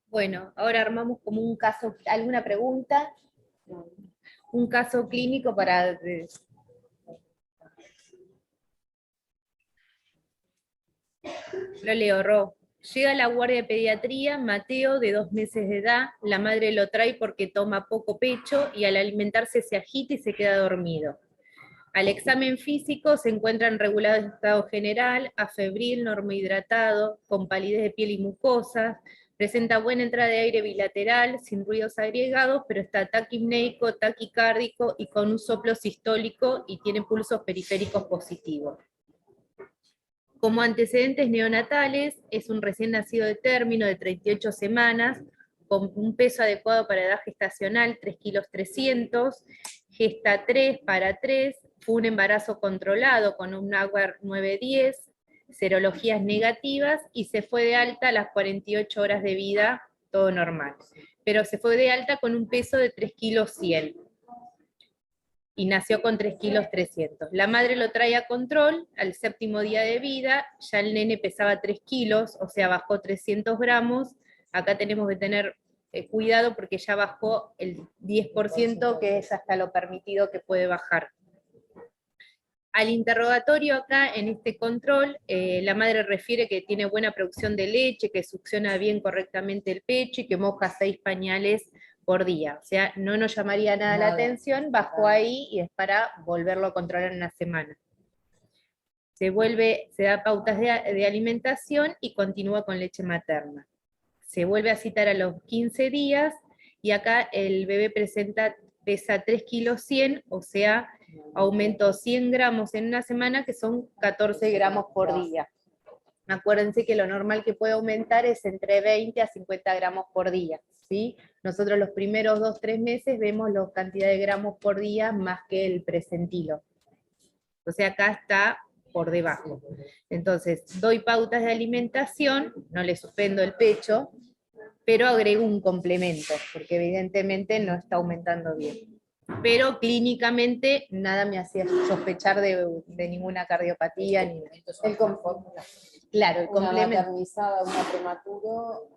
Bueno, ahora armamos como un caso, ¿alguna pregunta? Un caso clínico para... Lo leo, Ro. Llega a la guardia de pediatría Mateo, de 2 meses de edad. La madre lo trae porque toma poco pecho y al alimentarse se agita y se queda dormido. Al examen físico se encuentra en regulado estado general, afebril, normohidratado, con palidez de piel y mucosas. Presenta buena entrada de aire bilateral, sin ruidos agregados, pero está taquipneico, taquicárdico y con un soplo sistólico, y tiene pulsos periféricos positivos. Como antecedentes neonatales, es un recién nacido de término de 38 semanas, con un peso adecuado para edad gestacional, 3,3 kilos, gesta 3 para 3, fue un embarazo controlado con un AGUAR 910, serologías negativas, y se fue de alta a las 48 horas de vida, todo normal. Pero se fue de alta con un peso de 3,1 kilos. Y nació con 3,3 kilos. La madre lo trae a control, al 7º día de vida, ya el nene pesaba 3 kilos, o sea, bajó 300 gramos. Acá tenemos que tener cuidado porque ya bajó el 10%, que es hasta lo permitido que puede bajar. Al interrogatorio acá, en este control, la madre refiere que tiene buena producción de leche, que succiona bien correctamente el pecho y que moja 6 pañales por día. O sea, no nos llamaría nada la atención, bajó ahí y es para volverlo a controlar en una semana. Se da pautas de alimentación y continúa con leche materna. Se vuelve a citar a los 15 días y acá el bebé pesa 3,1 kilos, o sea, aumentó 100 gramos en una semana, que son 14 gramos por día. Acuérdense que lo normal que puede aumentar es entre 20 a 50 gramos por día, ¿sí? Nosotros los primeros 2-3 meses vemos la cantidad de gramos por día más que el precentilo. O sea, acá está por debajo. Entonces, doy pautas de alimentación, no le suspendo el pecho, pero agrego un complemento, porque evidentemente no está aumentando bien. Pero clínicamente nada me hacía sospechar de ninguna cardiopatía. Ni nada. El fórmula. Claro, el Una complemento. maternizada, una prematuro.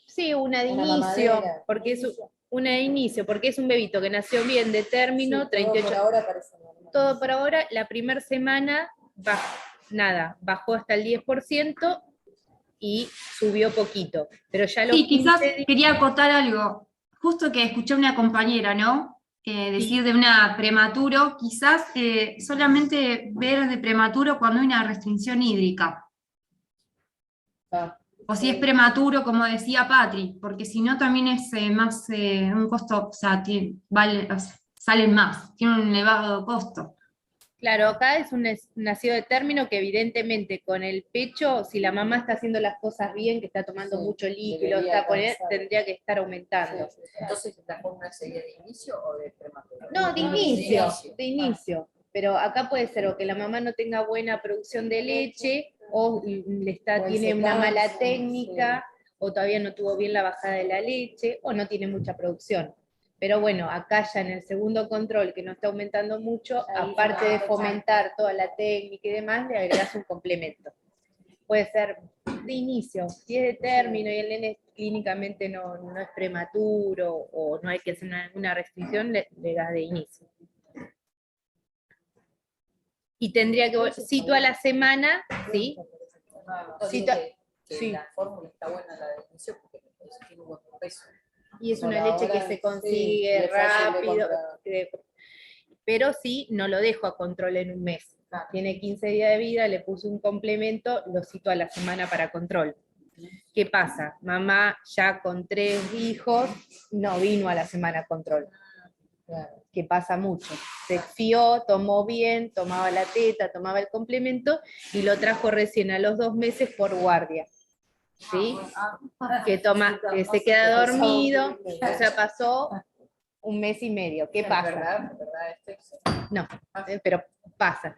Sí, una de una inicio, mamadera. porque es una de inicio, porque es un bebito que nació bien de término, Sí, 38. todo por ahora parece normal. Todo por ahora, la primera semana bajó hasta el 10% y subió poquito. Pero ya los Sí, quizás 15 días, quería acotar algo. Justo que escuché a una compañera, ¿no? Decir de una prematuro, quizás solamente ver de prematuro cuando hay una restricción hídrica. O si es prematuro, como decía Patri, porque si no también es más un costo, o sea, salen más, tiene un elevado costo. claro, acá es un nacido de término que evidentemente con el pecho, si la mamá está haciendo las cosas bien, que está tomando Sí, mucho líquido, debería tendría que estar aumentando. Sí. Entonces, ¿la fórmula sería de inicio o de prematuro? No, de inicio. Pero acá puede ser o que la mamá no tenga buena producción de leche, o tiene una mala técnica, o todavía no tuvo bien la bajada de la leche, o no tiene mucha producción. Pero bueno, acá ya en el segundo control, que no está aumentando mucho, aparte de fomentar toda la técnica y demás, le agregas un complemento. Puede ser de inicio, si es de término y el nene clínicamente no es prematuro o no hay que hacer una restricción, le das de inicio. Y tendría que, cito a la semana, ¿sí? Sí. La fórmula está buena, la de inicio, porque tiene un buen peso. Y es una leche que se consigue rápido, pero sí, no lo dejo a control en un mes. Tiene 15 días de vida, le puse un complemento, lo cito a la semana para control. ¿Qué pasa? Mamá ya con 3 hijos no vino a la semana control. Que pasa mucho. Se fió, tomó bien, tomaba la teta, tomaba el complemento y lo trajo recién a los 2 meses por guardia. ¿Sí? Que se queda dormido, o sea, pasó 1 mes y medio. ¿Qué pasa? No, pero pasa.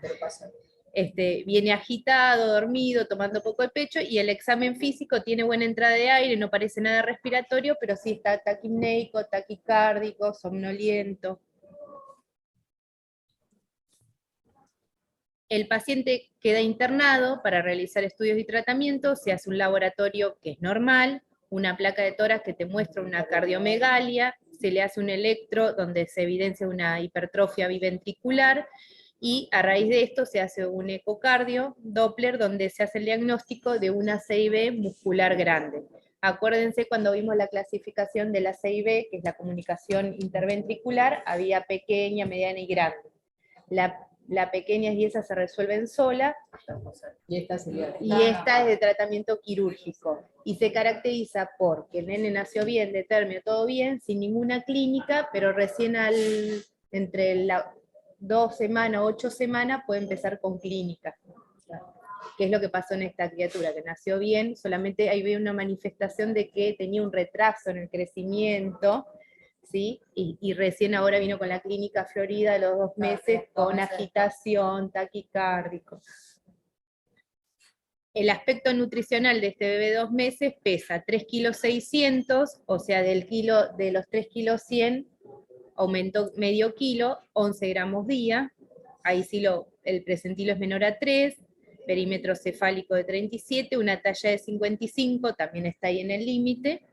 Viene agitado, dormido, tomando poco de pecho, y el examen físico tiene buena entrada de aire, no parece nada respiratorio, pero sí está taquipneico, taquicárdico, somnoliento. El paciente queda internado para realizar estudios y tratamientos, se hace un laboratorio que es normal, una placa de tórax que te muestra una cardiomegalia, se le hace un electro donde se evidencia una hipertrofia biventricular, y a raíz de esto se hace un ecocardio, Doppler, donde se hace el diagnóstico de una CIB muscular grande. Acuérdense cuando vimos la clasificación de la CIB, que es la comunicación interventricular, había pequeña, mediana y grande. La pequeña y esa se resuelven sola, y esta es de tratamiento quirúrgico, y se caracteriza porque el nene nació bien, de término, todo bien, sin ninguna clínica, pero recién entre 2 semanas, 8 semanas, puede empezar con clínica. ¿Qué es lo que pasó en esta criatura? Que nació bien, solamente ahí ve una manifestación de que tenía un retraso en el crecimiento, ¿sí? Y recién ahora vino con la clínica florida a los 2 meses con agitación, taquicárdico. El aspecto nutricional de este bebé de 2 meses pesa 3,6 kg, o sea, de los 3,100 kg aumentó medio kilo, 11 gramos día, ahí sí el presentilo es menor a 3, perímetro cefálico de 37, una talla de 55, también está ahí en el límite,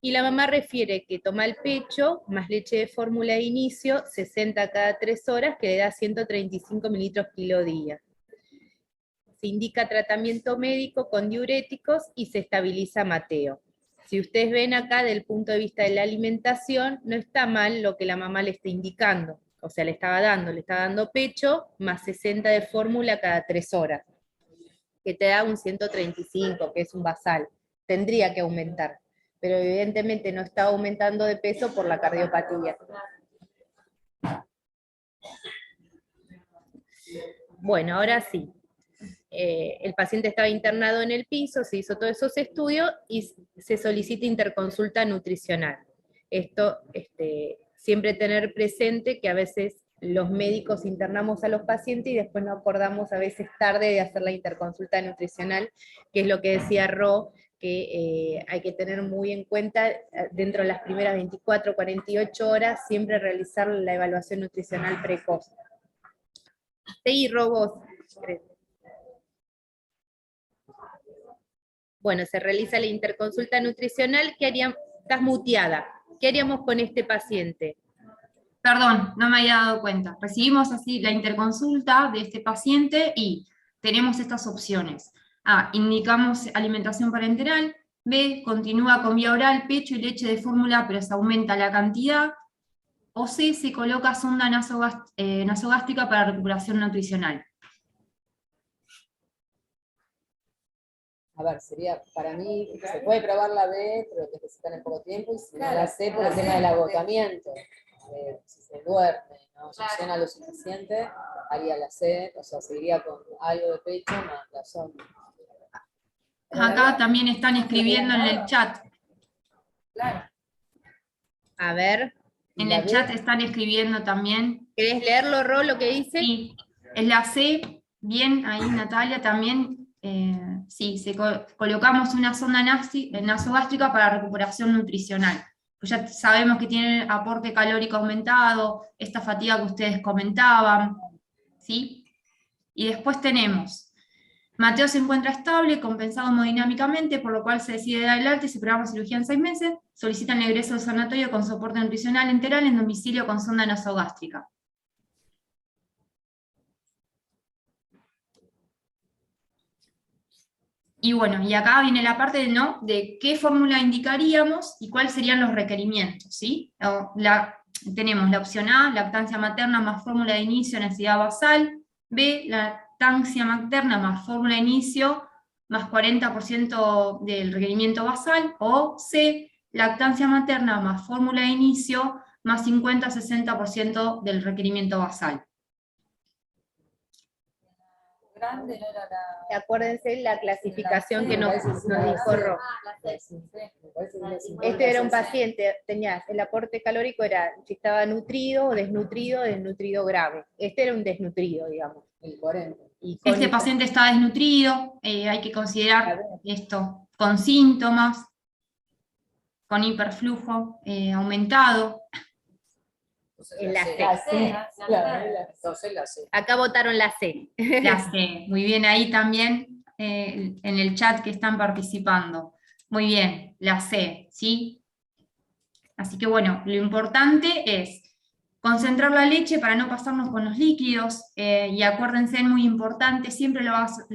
y la mamá refiere que toma el pecho, más leche de fórmula de inicio, 60 cada 3 horas, que le da 135 mililitros kilo día. Se indica tratamiento médico con diuréticos y se estabiliza Mateo. Si ustedes ven acá, del punto de vista de la alimentación, no está mal lo que la mamá le está indicando. O sea, le estaba dando pecho, más 60 de fórmula cada 3 horas, que te da un 135, que es un basal. Tendría que aumentar, pero evidentemente no está aumentando de peso por la cardiopatía. Bueno, ahora sí. El paciente estaba internado en el piso, se hizo todos esos estudios y se solicita interconsulta nutricional. Esto, siempre tener presente que a veces los médicos internamos a los pacientes y después no acordamos a veces tarde de hacer la interconsulta nutricional, que es lo que decía Ro, que hay que tener muy en cuenta dentro de las primeras 24, 48 horas, siempre realizar la evaluación nutricional precoz. Sí, Ro, vos. Bueno, se realiza la interconsulta nutricional. ¿Qué haríamos? Estás muteada. ¿Qué haríamos con este paciente? Perdón, no me había dado cuenta. Recibimos así la interconsulta de este paciente y tenemos estas opciones. A, indicamos alimentación parenteral. B, continúa con vía oral, pecho y leche de fórmula, pero se aumenta la cantidad. O C, se coloca sonda nasogástrica para recuperación nutricional. A ver, sería, para mí, se puede probar la B, pero que se en poco tiempo, y si no la C, por el tema del agotamiento. Si se duerme, no funciona lo suficiente, haría la C, o sea, seguiría con algo de pecho más la sonda. Acá también están escribiendo en el chat. Claro. A ver. En el chat están escribiendo también. ¿Querés leerlo, Ro, lo que dice? Sí, es la C, bien, ahí Natalia también. Sí, colocamos una sonda nasogástrica para recuperación nutricional. Pues ya sabemos que tiene aporte calórico aumentado, esta fatiga que ustedes comentaban, ¿sí? Y después tenemos, Mateo se encuentra estable, compensado hemodinámicamente, por lo cual se decide dar el alta y se programa cirugía en 6 meses, solicitan el egreso del sanatorio con soporte nutricional enteral en domicilio con sonda nasogástrica. Y bueno, y acá viene la parte de qué fórmula indicaríamos y cuáles serían los requerimientos, ¿sí? Tenemos la opción A, lactancia materna más fórmula de inicio, necesidad basal. B, lactancia materna más fórmula de inicio más 40% del requerimiento basal. O C, lactancia materna más fórmula de inicio más 50-60% del requerimiento basal. Grande no era la... Acuérdense la clasificación que nos dijo Ro. Este Este era un paciente, tenías, el aporte calórico era si estaba nutrido, desnutrido grave. Este era un desnutrido, digamos. El 40. Este paciente está desnutrido, hay que considerar esto con síntomas, con hiperflujo aumentado. En la C. Entonces la C. Acá votaron la C. La C, muy bien, ahí también en el chat que están participando. Muy bien, la C, ¿sí? Así que bueno, lo importante es concentrar la leche para no pasarnos con los líquidos, y acuérdense, es muy importante, siempre lo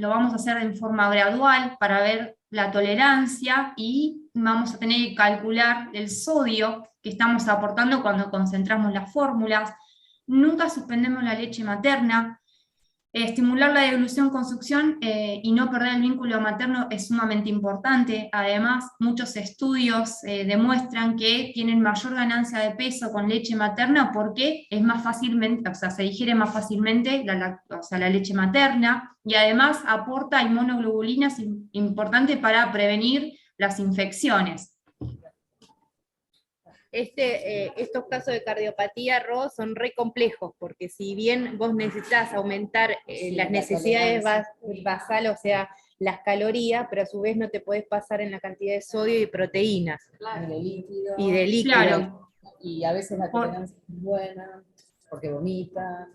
vamos a hacer en forma gradual para ver la tolerancia, y vamos a tener que calcular el sodio que estamos aportando cuando concentramos las fórmulas. Nunca suspendemos la leche materna. Estimular la deglución con succión y no perder el vínculo materno es sumamente importante. Además, muchos estudios demuestran que tienen mayor ganancia de peso con leche materna porque es más fácilmente, o sea, se digiere más fácilmente la leche materna, y además aporta inmunoglobulinas importante para prevenir las infecciones. Estos casos de cardiopatía, Ro, son re complejos, porque si bien vos necesitas aumentar las necesidades basales, o sea, las calorías, pero a su vez no te podés pasar en la cantidad de sodio y proteínas. Y de líquido. Y de líquido. Claro. Y a veces la tolerancia es buena, porque vomitan.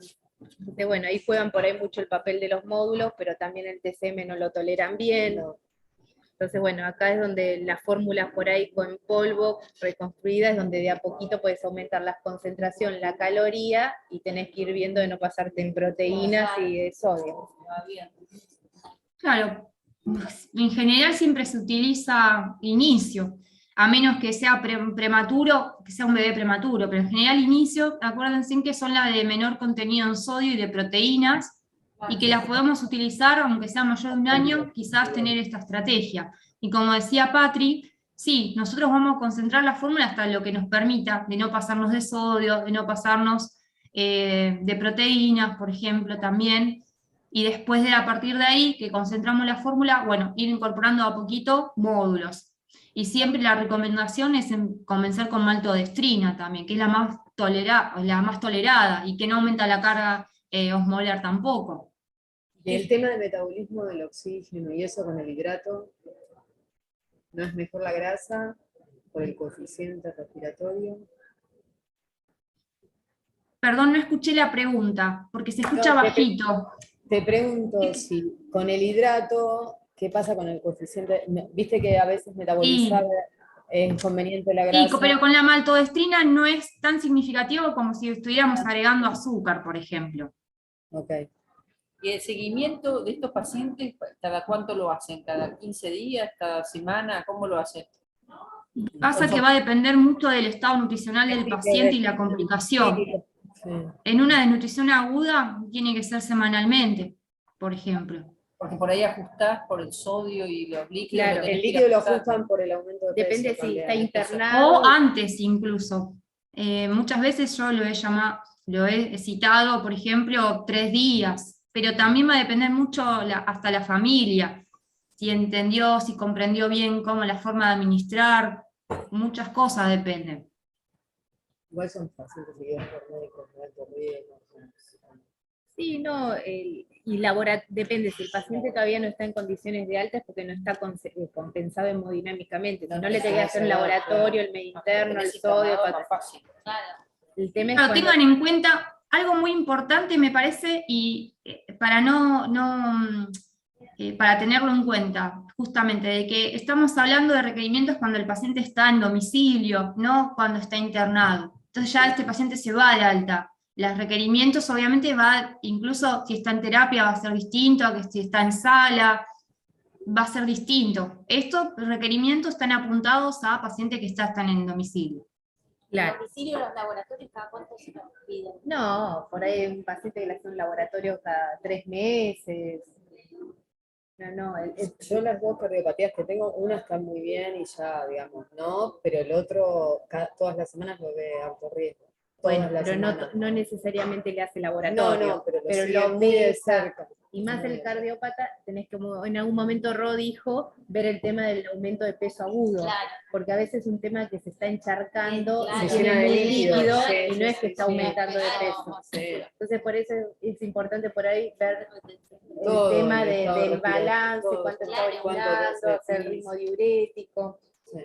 Entonces, bueno, ahí juegan por ahí mucho el papel de los módulos, pero también el TCM no lo toleran bien. Entonces, bueno, acá es donde las fórmulas por ahí con polvo reconstruida es donde de a poquito puedes aumentar la concentración, la caloría, y tenés que ir viendo de no pasarte en proteínas y de sodio. Claro, en general siempre se utiliza inicio, a menos que sea prematuro, que sea un bebé prematuro, pero en general inicio, acuérdense que son las de menor contenido en sodio y de proteínas, y que las podemos utilizar, aunque sea mayor de un año, quizás tener esta estrategia. Y como decía Patri, sí, nosotros vamos a concentrar la fórmula hasta lo que nos permita, de no pasarnos de sodio, de no pasarnos de proteínas, por ejemplo, también, y después a partir de ahí, que concentramos la fórmula, bueno, ir incorporando a poquito módulos. Y siempre la recomendación es comenzar con maltodextrina también, que es la más tolerada y que no aumenta la carga osmolar tampoco. Y el tema del metabolismo del oxígeno y eso con el hidrato, ¿no es mejor la grasa por el coeficiente respiratorio? Perdón, no escuché la pregunta, porque se escucha No, bajito. Te pregunto si con el hidrato, ¿qué pasa con el coeficiente? Viste que a veces metabolizar es conveniente la grasa. Sí, pero con la maltodextrina no es tan significativo como si estuviéramos agregando azúcar, por ejemplo. Ok. ¿Y el seguimiento de estos pacientes, cada cuánto lo hacen? ¿Cada 15 días? ¿Cada semana? ¿Cómo lo hacen? Pasa que va a depender mucho del estado nutricional del paciente y la complicación. Sí. En una desnutrición aguda tiene que ser semanalmente, por ejemplo. Porque por ahí ajustás por el sodio y los líquidos. Claro, lo tenés El que ir líquido lo ajustando. ajustan por el aumento de peso. Depende si está también. internado. O antes incluso. Muchas veces yo lo he citado, por ejemplo, 3 días, pero también va a depender mucho hasta la familia, si entendió, si comprendió bien cómo la forma de administrar, muchas cosas dependen. Igual son pacientes seguidos por médicos de alto riesgo. Sí, no, depende, si el paciente todavía no está en condiciones de alta es porque no está compensado hemodinámicamente, si no le tenés que hacer un laboratorio, el medio interno, el sodio, Más fácil. el tema es Pero cuando... tengan en cuenta algo muy importante, me parece, y para tenerlo en cuenta, justamente, de que estamos hablando de requerimientos cuando el paciente está en domicilio, no cuando está internado. Entonces ya este paciente se va de alta. Los requerimientos obviamente incluso si está en terapia va a ser distinto a que si está en sala, va a ser distinto. Estos requerimientos están apuntados a pacientes que están en domicilio. Claro. ¿En domicilio los laboratorios cada cuánto se los piden? No, por ahí hay un paciente que le hace un laboratorio cada 3 meses. No, Yo las dos cardiopatías que tengo, una está muy bien y ya, digamos, no, pero el otro, todas las semanas lo ve alto riesgo. bueno, Todas las pero semanas. no necesariamente le hace No, laboratorio. no, pero pero lo lo muy de pesa. cerca. Y más Muy el bien. cardiópata, tenés que en algún momento Ro dijo ver el tema del aumento de peso agudo, Claro. porque a veces es un tema que se está encharcando, Claro. y Se tiene llena de muy líquido. líquido, Sí, y no es que está aumentando de peso. Sí. Entonces por eso es importante por ahí ver el Todo, tema el estado del respiratorio, balance, todo, cuánto está claro, orinando, hacer el ritmo diurético. Sí.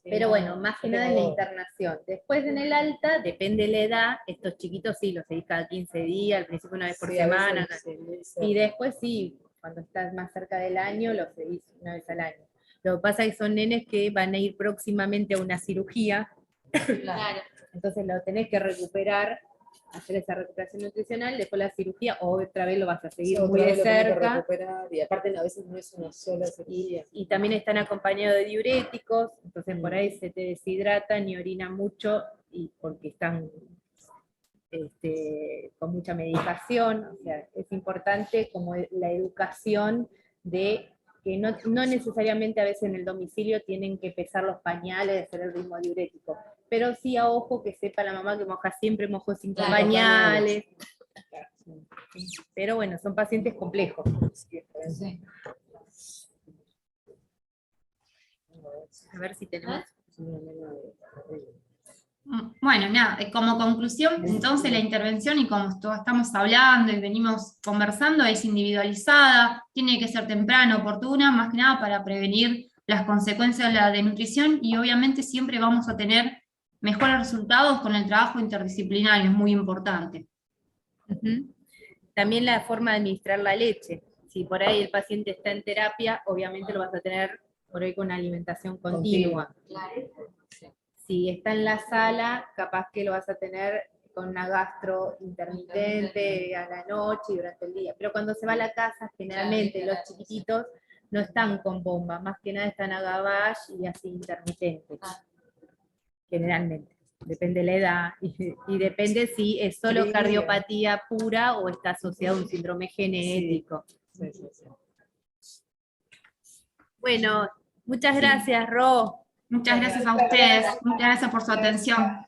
Pero bueno, más que yo nada en la tengo- internación. Después en el alta, depende de la edad, estos chiquitos sí, los seguís cada 15 días, al principio una vez por Sí, a veces semana, sí, muy cerca. y después sí, cuando estás más cerca del año, los seguís una vez al año. Lo que pasa es que son nenes que van a ir próximamente a una cirugía, Claro. entonces lo tenés que recuperar, hacer esa recuperación nutricional, después la cirugía, otra vez lo vas a seguir Sí, muy otra de vez lo tenés que cerca. recuperar, y aparte a veces no es una sola cirugía. Y también están acompañados de diuréticos, entonces por ahí se te deshidratan y orinan mucho, y porque están con mucha medicación. O sea, es importante como la educación de que no necesariamente a veces en el domicilio tienen que pesar los pañales, hacer el ritmo diurético, pero sí a ojo que sepa la mamá que siempre mojó 5 pañales. Pero bueno, son pacientes complejos. Sí. A ver si tenemos... Bueno, nada, como conclusión, entonces la intervención, y como estamos hablando y venimos conversando, es individualizada, tiene que ser temprana, oportuna, más que nada para prevenir las consecuencias de la desnutrición, y obviamente siempre vamos a tener mejores resultados con el trabajo interdisciplinario, es muy importante. También la forma de administrar la leche. Si por ahí el paciente está en terapia, obviamente lo vas a tener por ahí con una alimentación continua. Si está en la sala, capaz que lo vas a tener con una gastro intermitente a la noche y durante el día. Pero cuando se va a la casa, generalmente los chiquititos no están con bomba, más que nada están a gavage y así intermitentes. Generalmente. Depende de la edad y depende si es solo cardiopatía pura o está asociado a un síndrome genético. Sí. Bueno, muchas gracias, Ro. Muchas gracias a ustedes, muchas gracias por su atención.